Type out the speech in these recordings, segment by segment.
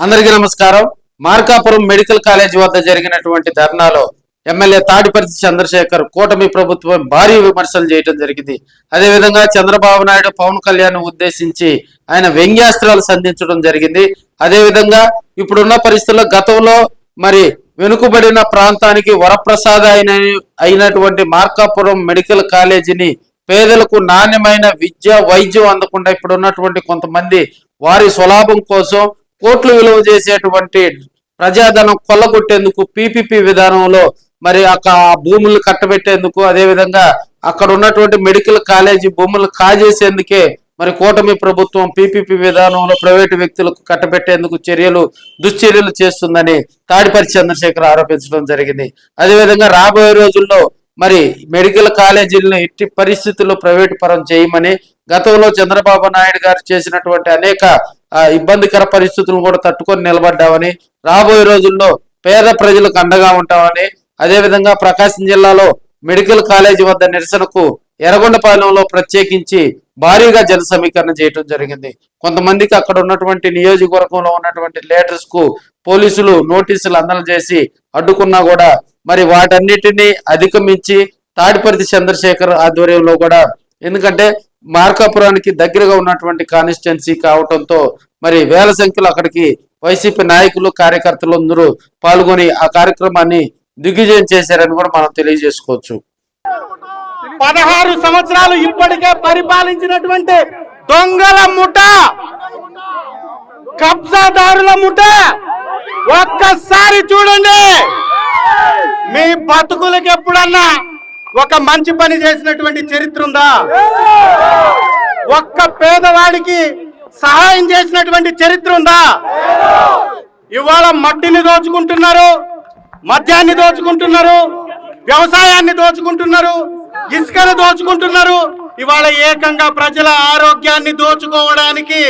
అందరికీ నమస్కారం. Markapuram medical college వద్ద జరిగినటువంటి ధర్నాలో ఎమ్మెల్యే తాడిపర్తి చంద్రశేఖర్ కూటమి ప్రభుత్వం భారీ విమర్శలు చేయడం జరిగింది. అదేవిధంగా చంద్రబాబు నాయుడు పవన్ కళ్యాణ్ ఉద్దేశించి ఆయన వ్యంగ్యాస్త్రాలు సంధించడం జరిగింది. అదేవిధంగా ఇప్పుడున్న పరిస్థితుల్లో గతంలో మరి వెనుకబడిన ప్రాంతానికి వరప్రసాద అయినటువంటి మార్కాపురం మెడికల్ కాలేజీని పేదలకు నాణ్యమైన విద్య వైద్యం అందకుండా ఇప్పుడున్నటువంటి కొంతమంది వారి స్వలాభం కోసం కోట్లు విలువ చేసేటువంటి ప్రజాధనం కొల్లగొట్టేందుకు పీపీపీ విధానంలో మరి ఆ భూములు కట్టబెట్టేందుకు, అదేవిధంగా అక్కడ ఉన్నటువంటి మెడికల్ కాలేజీ భూములు కాజేసేందుకే మరి కూటమి ప్రభుత్వం పీపీపీ విధానంలో ప్రైవేటు వ్యక్తులకు కట్టబెట్టేందుకు దుశ్చర్యలు చేస్తుందని తాడిపర్తి చంద్రశేఖర్ ఆరోపించడం జరిగింది. అదేవిధంగా రాబోయే రోజుల్లో మరి మెడికల్ కాలేజీలను ఎట్టి పరిస్థితుల్లో ప్రైవేటు పరం చేయమని, గతంలో చంద్రబాబు నాయుడు గారు చేసినటువంటి అనేక ఇబ్బందికర పరిస్థితులను కూడా తట్టుకొని నిలబడ్డామని, రాబోయే రోజుల్లో పేద ప్రజలకు అండగా ఉంటామని, అదేవిధంగా ప్రకాశం జిల్లాలో మెడికల్ కాలేజీ వద్ద నిరసనకు ఎర్రగొండపాలెంలో ప్రత్యేకించి భారీగా జన సమీకరణ చేయడం జరిగింది. కొంతమందికి అక్కడ ఉన్నటువంటి నియోజకవర్గంలో ఉన్నటువంటి లీడర్స్ కు పోలీసులు నోటీసులు అందజేసి అడ్డుకున్నా కూడా మరి వాటన్నిటినీ అధిగమించి తాడిపర్తి చంద్రశేఖర్ ఆధ్వర్యంలో కూడా, ఎందుకంటే మార్కాపురానికి దగ్గరగా ఉన్నటువంటి కాన్స్టిట్యున్సీ కావటంతో మరి వేల సంఖ్యలో అక్కడికి వైసీపీ నాయకులు కార్యకర్తలు అందరూ పాల్గొని ఆ కార్యక్రమాన్ని దిగ్విజయం చేశారని కూడా మనం తెలియజేసుకోవచ్చు. 16 సంవత్సరాలు ఇప్పటికే పరిపాలించినటువంటి దొంగల ముఠ, కబ్జాదారుల ముఠ ఒక్కసారి చూడండి. మీ బతుకులకు ఎప్పుడన్నా ఒక మంచి పని చేసినటువంటి చరిత్ర ఉందా? ఒక్క పేదవాడికి సహాయం చేసినటువంటి చరిత్ర ఉందా? ఇవాళ మట్టిని దోచుకుంటున్నారు, మద్యాన్ని దోచుకుంటున్నారు, వ్యవసాయాన్ని దోచుకుంటున్నారు, ఇసుకను దోచుకుంటున్నారు. ఇవాళ ఏకంగా ప్రజల ఆరోగ్యాన్ని దోచుకోవడానికి,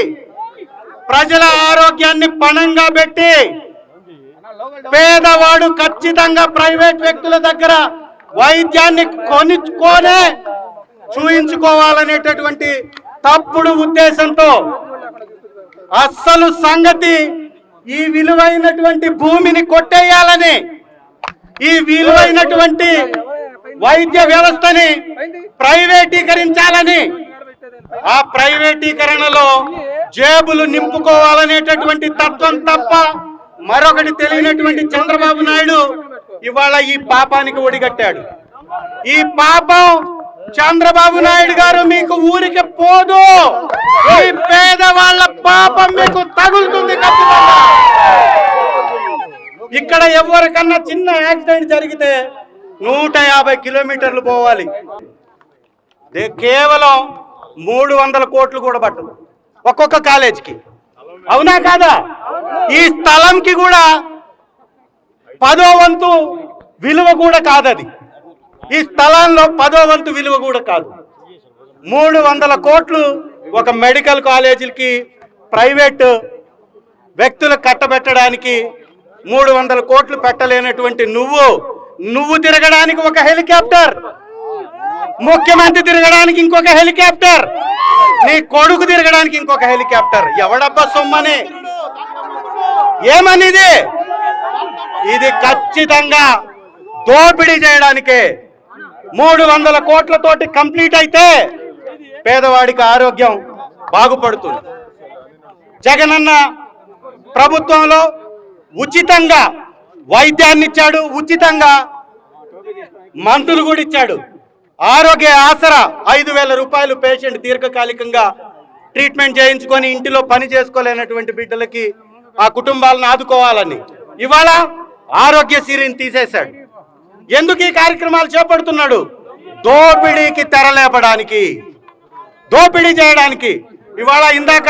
ప్రజల ఆరోగ్యాన్ని పణంగా పెట్టి పేదవాడు ఖచ్చితంగా ప్రైవేట్ వ్యక్తుల దగ్గర వైద్యాన్ని కొనుక్కొనే చూయించుకోవాలనేటటువంటి తప్పుడు ఉద్దేశంతో అస్సలు సంగతి ఈ విలువైనటువంటి భూమిని కొట్టేయాలని, ఈ విలువైనటువంటి వైద్య వ్యవస్థని ప్రైవేటీకరించాలని, ఆ ప్రైవేటీకరణలో జేబులు నింపుకోవాలనేటటువంటి తత్వం తప్ప మరొకటి తెలియనటువంటి చంద్రబాబు నాయుడు ఇవాళ ఈ పాపానికి ఒడిగట్టాడు. ఈ పాపం చంద్రబాబు నాయుడు గారు మీకు ఊరికి పోదు. ఈ పేదవాళ్ళ పాపం మీకు తగులుతుంది ఖచ్చితంగా. ఇక్కడ ఎవరికన్నా చిన్న యాక్సిడెంట్ జరిగితే 150 కిలోమీటర్లు పోవాలి. కేవలం 300 కోట్లు కూడా పట్టదు ఒక్కొక్క కాలేజీకి. అవునా కాదా? ఈ స్థలంకి కూడా 10వ వంతు విలువ కూడా కాదది. ఈ స్థలంలో 10వ వంతు విలువ కూడా కాదు. 300 కోట్లు ఒక మెడికల్ కాలేజీలకి ప్రైవేట్ వ్యక్తులు కట్టబెట్టడానికి 300 కోట్లు పెట్టలేనటువంటి నువ్వు తిరగడానికి ఒక హెలికాప్టర్, ముఖ్యమంత్రి తిరగడానికి ఇంకొక హెలికాప్టర్, నీ కొడుకు తిరగడానికి ఇంకొక హెలికాప్టర్. ఎవడబ్బా సొమ్మని? ఏమనిది? ఇది ఖచ్చితంగా దోపిడీ చేయడానికే. 300 కోట్లతోటి కంప్లీట్ అయితే పేదవాడికి ఆరోగ్యం బాగుపడుతుంది. జగనన్న ప్రభుత్వంలో ఉచితంగా వైద్యాన్ని ఇచ్చాడు, ఉచితంగా మందులు కూడా ఇచ్చాడు. ఆరోగ్య ఆసరా 5,000 రూపాయలు పేషెంట్ దీర్ఘకాలికంగా ట్రీట్మెంట్ చేయించుకొని ఇంటిలో పని చేసుకోలేనటువంటి బిడ్డలకి ఆ కుటుంబాలను ఆదుకోవాలని ఇవాళ ఆరోగ్యశ్రీని తీసేశాడు. ఎందుకు ఈ కార్యక్రమాలు చేపడుతున్నాడు? దోపిడీకి తెరలేపడానికి, దోపిడీ చేయడానికి. ఇవాళ ఇందాక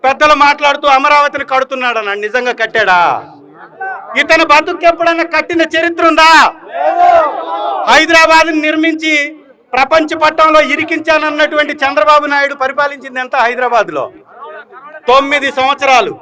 పెద్దలు మాట్లాడుతూ అమరావతిని కడుతున్నాడన్న, నిజంగా కట్టాడా? ఇతని బతుకు ఎప్పుడన్నా కట్టిన చరిత్ర ఉందా? హైదరాబాద్ని నిర్మించి ప్రపంచ పట్టంలో ఇరికించానన్నటువంటి చంద్రబాబు నాయుడు పరిపాలించింది ఎంత హైదరాబాద్లో? 9 సంవత్సరాలు.